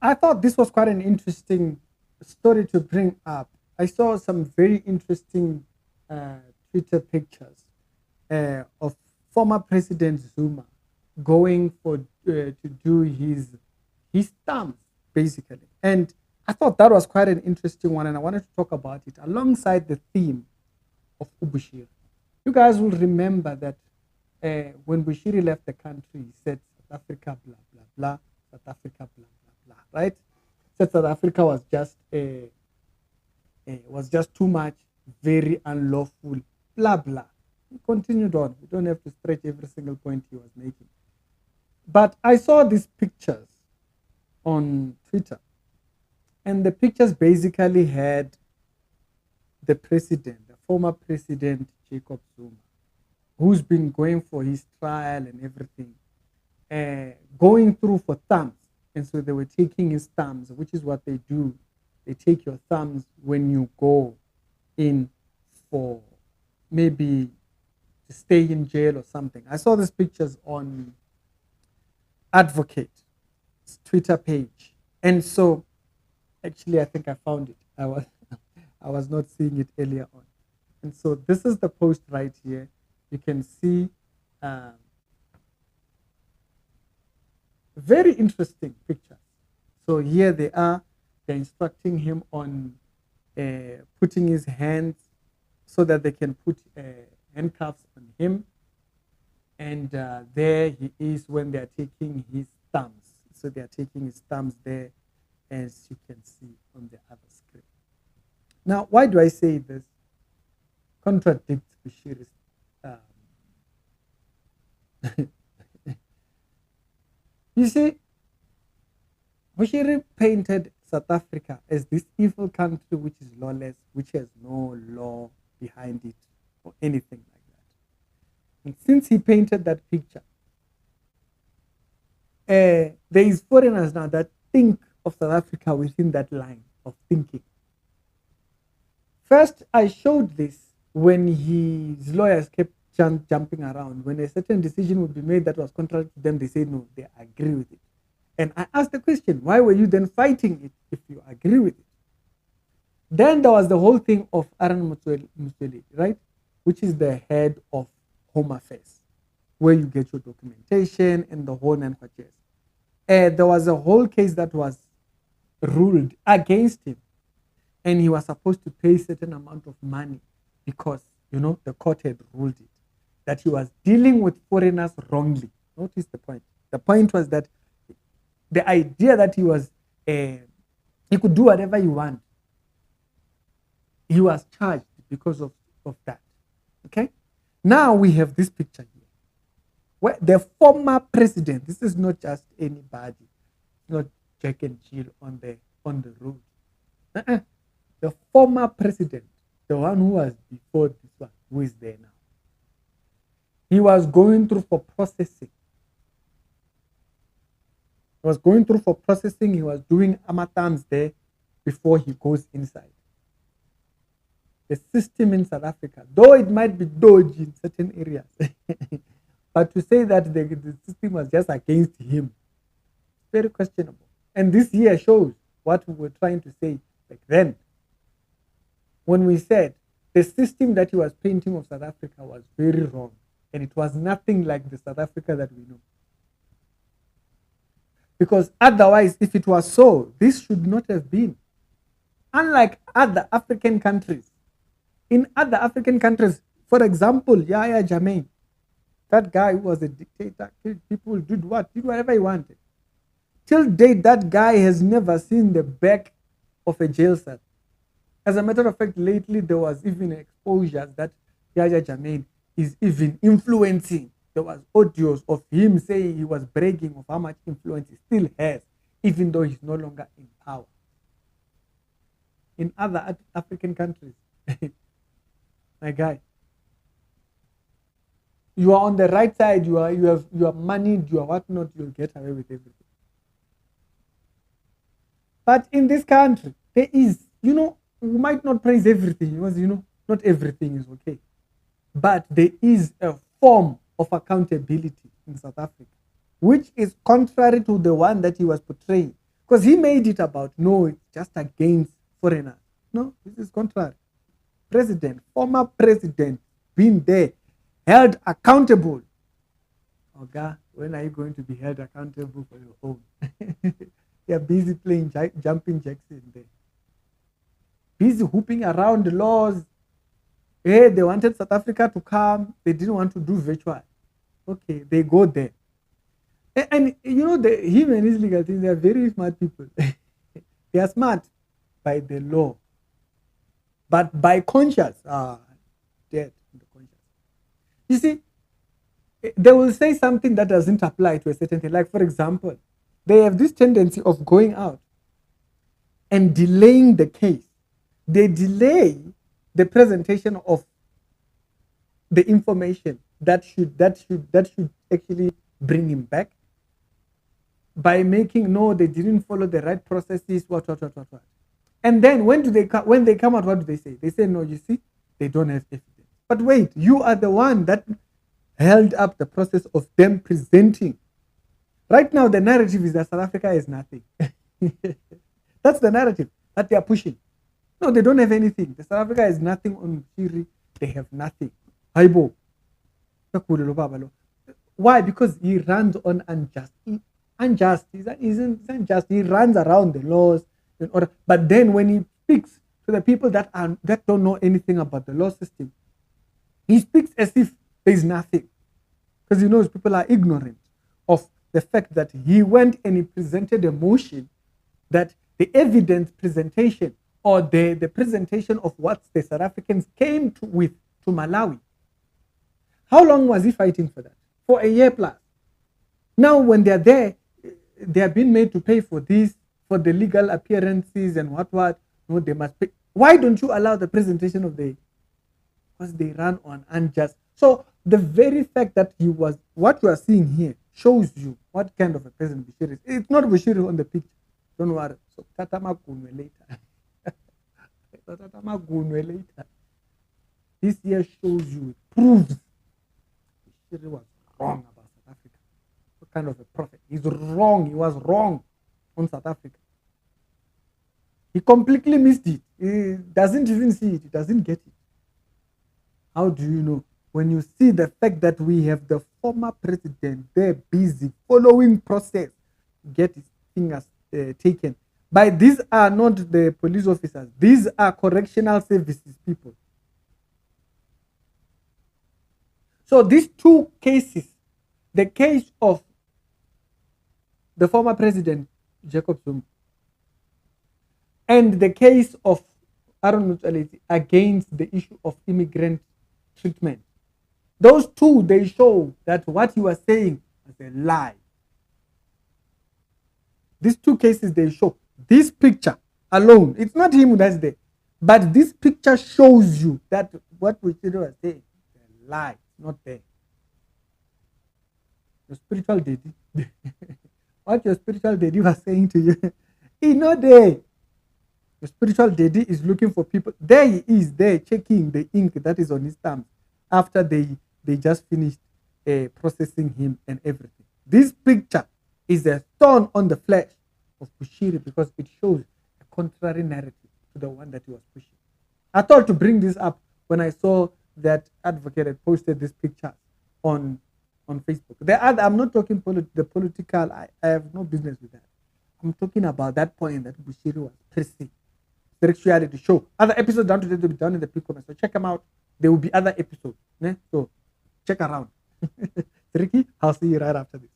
I thought this was quite an interesting story to bring up. I saw some very interesting uh, Twitter pictures of former President Zuma going for to do his thumbs basically, and I thought that was quite an interesting one, and I wanted to talk about it alongside the theme of Bushiri. You guys will remember that when Bushiri left the country, he said South Africa, blah blah blah, South Africa, blah blah blah, right? Said South Africa was just too much, very unlawful, blah blah. He continued on. We don't have to stretch every single point he was making. But I saw these pictures on Twitter, and the pictures basically had the president, the former president Jacob Zuma, who's been going for his trial and everything, going through for thumbs. And so they were taking his thumbs, which is what they do. They take your thumbs when you go in for maybe to stay in jail or something. I saw these pictures on Advocate's Twitter page. And so actually I think I found it. I was not seeing it earlier on. And so this is the post right here. You can see um, very interesting pictures. So here they are. They're instructing him on putting his hands so that they can put handcuffs on him. And there he is when they're taking his thumbs. So they're taking his thumbs there, as you can see on the other screen. Now, why do I say this? Contradicts Bushiri's you see, Bushiri painted South Africa as this evil country which is lawless, which has no law behind it or anything like that. And since he painted that picture, there is foreigners now that think of South Africa within that line of thinking. First, I showed this when his lawyers kept jumping around. When a certain decision would be made that was contrary to them, they say no, they agree with it. And I asked the question, why were you then fighting it if you agree with it? Then there was the whole thing of Aaron Musweli, right? Which is the head of Home Affairs, where you get your documentation and the whole nine quarters. There was a whole case that was ruled against him, and he was supposed to pay a certain amount of money because, the court had ruled it, that he was dealing with foreigners wrongly. Notice the point. The point was that the idea that he could do whatever he wanted, he was charged because of that. Okay? Now we have this picture here. Where the former president, this is not just anybody, not Jack and Jill on the road. The former president, the one who was before this one, who is there now. He was going through for processing. He was going through for processing. He was doing amatams there before he goes inside. The system in South Africa, though it might be dodgy in certain areas, but to say that the system was just against him, very questionable. And this here shows what we were trying to say back then. When we said the system that he was painting of South Africa was very wrong, and it was nothing like the South Africa that we know. Because otherwise, if it was so, this should not have been. Unlike other African countries. In other African countries, for example, Yahya Jammeh, that guy who was a dictator, people did whatever he wanted. Till date, that guy has never seen the back of a jail cell. As a matter of fact, lately there was even exposures that Yahya Jammeh is even influencing. There was audios of him saying he was bragging of how much influence he still has, even though he's no longer in power. In other African countries, my guy, you are on the right side, you are moneyed, you are whatnot, you'll get away with everything. But in this country, there is, we might not praise everything because, not everything is okay. But there is a form of accountability in South Africa, which is contrary to the one that he was portraying. Because he made it about, no, it's just against foreigners. No, this is contrary. President, former president, been there, held accountable. Okay, when are you going to be held accountable for your own? You're busy playing jumping jacks in there. Busy hooping around the laws. Hey, they wanted South Africa to come. They didn't want to do virtual. Okay, they go there. And you know, him and his legal team, they are very smart people. They are smart by the law. But by conscience, dead in the conscience. You see, they will say something that doesn't apply to a certain thing. Like, for example, they have this tendency of going out and delaying the case. They delay the presentation of the information that should actually bring him back by making, no, they didn't follow the right processes, what. And then when they come out, what do they say? They say, no, you see, they don't have evidence. But wait, you are the one that held up the process of them presenting. Right now, the narrative is that South Africa is nothing. That's the narrative that they are pushing. No, they don't have anything. The South Africa is nothing on Bushiri. They have nothing. Aibo. Why? Because he runs on unjust. He's unjust. He runs around the laws in order. But then when he speaks to the people that don't know anything about the law system, he speaks as if there is nothing. Because he knows people are ignorant of the fact that he went and he presented a motion that the evidence presentation or the presentation of what the South Africans came to Malawi. How long was he fighting for that? For a year plus. Now when they're there, they have been made to pay for this, for the legal appearances and what. No, they must pay. Why don't you allow the presentation of because they run on unjust. So the very fact that he was, what you are seeing here shows you what kind of a person Bushiri is. It's not Bushiri on the picture. Don't worry. So Tatama Gunwe later. This here shows you, it proves Bushiri was wrong about South Africa. What kind of a prophet? He's wrong. He was wrong on South Africa. He completely missed it. He doesn't even see it. He doesn't get it. How do you know? When you see the fact that we have the former president there busy following process, get his fingers taken. But these are not the police officers. These are correctional services people. So these two cases, the case of the former president, Jacob Zuma, and the case of Aaron Mutsaleti against the issue of immigrant treatment. Those two, they show that what you are saying is a lie. These two cases, they show. This picture alone, it's not him that's there, but this picture shows you that what we are saying is a lie. It's not there. Your spiritual daddy, what your spiritual daddy was saying to you, he's not there. The spiritual daddy is looking for people. There he is, there checking the ink that is on his thumbs after they just finished processing him and everything. This picture is a thorn on the flesh of Bushiri because it shows a contrary narrative to the one that he was pushing. I thought to bring this up when I saw that advocate had posted this picture on Facebook. I'm not talking the political. I have no business with that. I'm talking about that point that Bushiri was pressing. Spirituality show. Other episodes down today will be done in the pre-comments. So check them out. There will be other episodes. So check around. Ricky, I'll see you right after this.